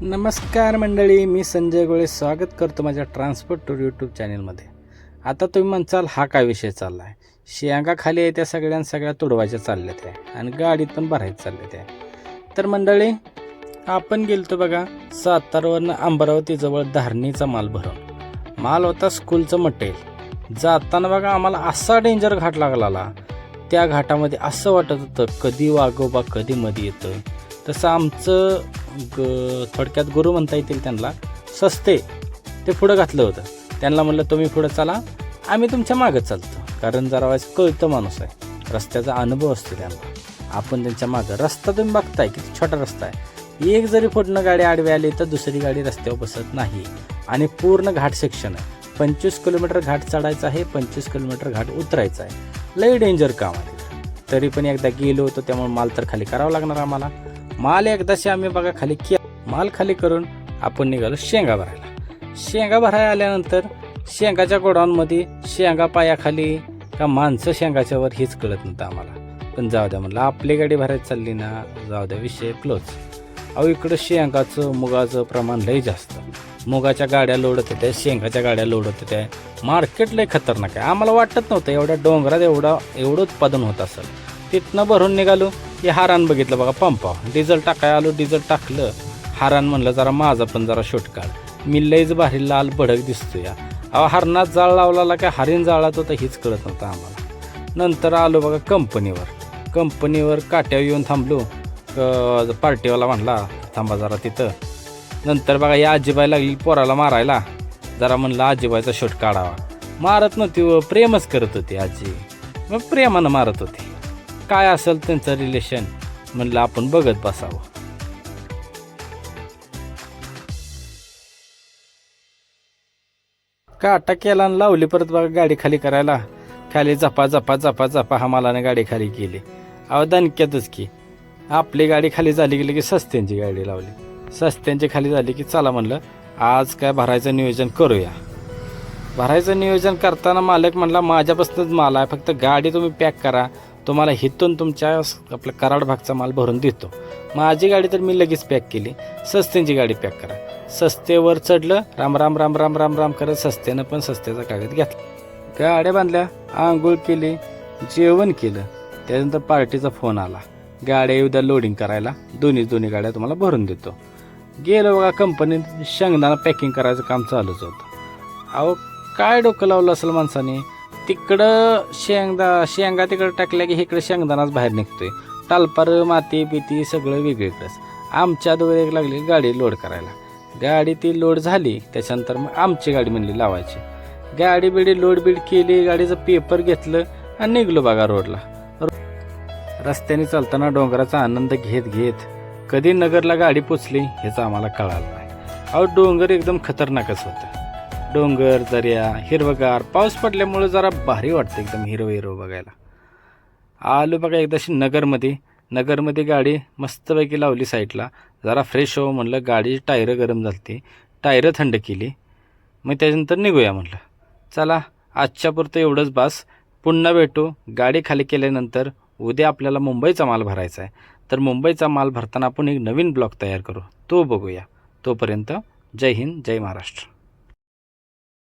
नमस्कार मंडळी, मी संजय गोळे स्वागत करतो माझ्या ट्रान्सपोर्ट टूर यूट्यूब चॅनलमध्ये. आता तुम्ही म्हणसाल हा काय विषय चालला आहे. शेंगा खाली आहे त्या सगळ्या तुडवायच्या चालल्यात आहे आणि गाडीत पण भरायचं चालल्यात आहे. तर मंडळी, आपण गेलतो बघा सातारवरनं अमरावतीजवळ धारणीचा माल भरून. माल होता स्कूलचं मटेरियल. जाताना बघा आम्हाला असा डेंजर घाट लागला. त्या घाटामध्ये असं वाटत होतं कधी वाघोबा कधी मध्ये येतोय. तसं आमचं थोडक्यात गुरु म्हणता येतील त्यांना, सस्ते ते पुढं घातलं होतं. त्यांना म्हणलं तुम्ही पुढं चला, आम्ही तुमच्या मागं चालतो. कारण जरा वेळेस कळतं माणूस आहे, रस्त्याचा अनुभव असतो त्यांना. आपण त्यांच्या मागं. रस्ता तुम्ही बघताय किती छोटा रस्ता आहे. एक जरी पुढनं गाडी आडवी आली तर दुसरी गाडी रस्त्यावर बसत नाही. आणि पूर्ण घाट सेक्शन आहे. 25 किलोमीटर घाट चढायचा आहे, 25 किलोमीटर घाट उतरायचा आहे. लई डेंजर काम आहे. तरी पण एकदा गेलो होतो त्यामुळे माल तर खाली करावा लागणार आम्हाला. माल एकदाशी आम्ही बघा खाली केला. माल खाली करून आपण निघालो शेंगा भरायला. शेंगा भरायला आल्यानंतर शेंगाच्या गोडाऊनमध्ये शेंगा पायाखाली का माणसं शेंगाच्या वर हेच कळत नव्हतं आम्हाला. पण जाऊ द्या म्हणलं, आपली गाडी भरायला चालली ना, जाऊ द्या विषय क्लोज. अहो इकडं शेंगाचं मुगाचं प्रमाण लई जास्त. मुगाच्या गाड्या लोडत होत्या, शेंगाच्या गाड्या लोडत होत्या. मार्केट लई खतरनाक आहे. आम्हाला वाटत नव्हतं एवढ्या डोंगरात एवढं उत्पादन होत असेल. तिथनं भरून निघालो की हारान बघितलं बघा पंपावर. डिझेल टाकायला आलो, डिझेल टाकलं. हारान म्हणलं जरा माझा पण जरा शूट काढ, मी लईच भारी लाल भडक दिसतो या. अहो हरणात जाळ लावला का हरिण जाळात होता हेच कळत नव्हतं आम्हाला. नंतर आलो बघा कंपनीवर काट्यावर येऊन थांबलो. पार्टीवाला म्हणला थांबा जरा तिथं. नंतर बघा या आजीबाई लागली पोराला मारायला. जरा म्हणलं आजीबाईचा शूट काढावा. मारत नव्हती, प्रेमच करत होती आजी. मग प्रेमानं मारत होती. काय असेल त्यांचं रिलेशन म्हणलं आपण बघत बसावं. काटा केला आणि लावली परत बघा गाडी खाली करायला. खाली जपा हमालाने गाडी खाली केली. अहो दणक्यातच की आपली गाडी खाली झाली गेली की सस्त्यांची गाडी लावली. सस्त्यांची खाली झाली की चला म्हणलं आज काय भरायचं नियोजन करूया. भरायचं नियोजन करताना मालक म्हणला माझ्यापासूनच माल आहे, फक्त गाडी तुम्ही पॅक करा, तुम्हाला हिथून तुमच्या आपल्या कराड भागचा माल भरून देतो. माझी गाडी तर मी लगेच पॅक केली. सस्त्यांची गाडी पॅक करा. सस्तेवर चढलं, राम राम राम राम राम राम करत सस्त्यानं पण सस्त्याचा कागद घेतला. गाड्या बांधल्या, आंघोळ केली, जेवण केलं. त्यानंतर पार्टीचा फोन आला, गाड्या उद्या लोडिंग करायला, दोन्ही गाड्या तुम्हाला भरून देतो. गेलो बघा कंपनीत, शेंगदाणा पॅकिंग करायचं काम चालूच होतं. अहो काय डोकं लावलं असेल माणसाने. तिकडं शेंगा तिकडं टाकल्या की इकडं शेंगदाणाच बाहेर निघतोय. टालपार माती पिती सगळं वेगळीकडंच. आमच्या दोघे एक लागली गाडी लोड करायला. गाडी ती लोड झाली त्याच्यानंतर मग आमची गाडी म्हणली लावायची. गाडी बिडी लोड बीड केली, गाडीचं पेपर घेतलं आणि निघलो बघा रोडला. रस्त्याने चालताना डोंगराचा आनंद घेत कधी नगरला गाडी पोचली ह्याचं आम्हाला कळालं नाही. अहो डोंगर एकदम खतरनाकच होतं. डोंगर दर्या हिरवगार, पाऊस पडल्यामुळे जरा भारी वाटतं एकदम हिरवं बघायला. आलो बघा एकदाशी नगरमध्ये गाडी मस्तपैकी लावली साईडला. जरा फ्रेश हो म्हणलं, गाडीची टायरं गरम झाली, टायरं थंड केली. मग त्याच्यानंतर निघूया म्हणलं. चला आजच्या पुरतं एवढंच बास. पुन्हा भेटू गाडी खाली केल्यानंतर. उद्या आपल्याला मुंबईचा माल भरायचा आहे, तर मुंबईचा माल भरताना आपण एक नवीन ब्लॉग तयार करू, तो बघूया. तोपर्यंत जय हिंद, जय महाराष्ट्र.